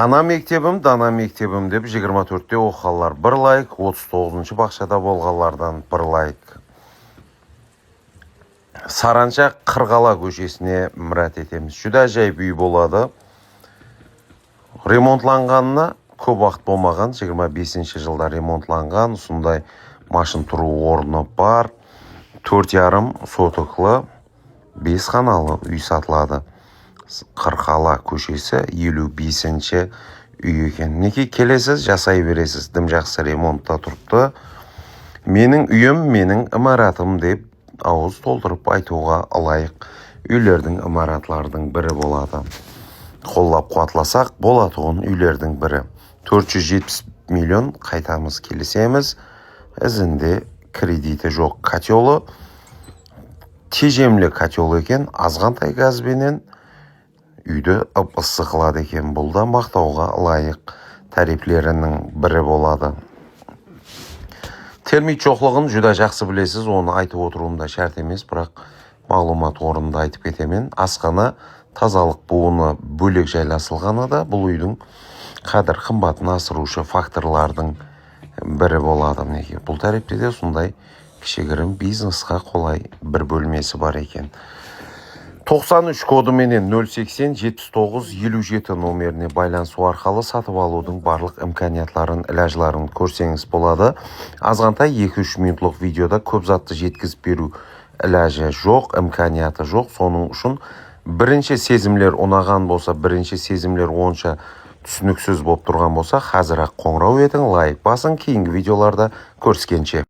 Ана мектебім, дана мектебім деп 24-те оқығанлар 1 лайк, 39-шы бақшада болғанлардан 1 лайк. Саранча Қырғала көшесіне мұрат етеміз. Жүдә жай үй болады. Ремонтланғанына көп уақыт болмаған, 25-ші жылда ремонтланған, сондай машин тұру орны бар. 4,5 сотықлы 5 қаналы үй сатылады. Қырғала көшесі 55-ші үй екен. Неке келесіз, жасай бересіз. Дым жақсы ремонтта тұрыпты. Менің үйім, менің имаратым деп ауыз толтырып айтуға алайық. Үйлердің имаратлардың бірі болады. Қоллап қуатласақ, болатығын үйлердің бірі. 470 миллион қайтамыз келесеміз. Ізінде кредиті жоқ котелы. Тежемлі котел екен, азғантай газбенен үйді ып-ысы қылады екен. Бұл да мақтауға лайық тарифлерінің бірі болады. Термит жоқлығын жүда жақсы білесіз, оны айтып отыруымда шарт емес, бірақ мағлұмат орнында айтып кетемен. Асқана тазалық буыны бөлек жайласылғаны да бұл үйдің қадір қымбатын асырушы факторлардың бірі болады. Бұл тарифте де сондай кішігірім бизнесқа қолай бір бөлмесі бар екен. 93 коды менен 080 79 57 номеріне байланысу арқылы сатып алудың барлық имканиятларын, ілажларын көрсеңіз болады. Азғантай 2-3 минутлық видеода көп затты жеткізіп беру ілажы жоқ, имканияты жоқ. Соның үшін бірінші сезімлер ұнаған болса, бірінші сезімлер онша түсініксіз болып тұрған болса, қазір-ақ қоңырау етің, лайк басын, кейінгі видеоларда көріскенше.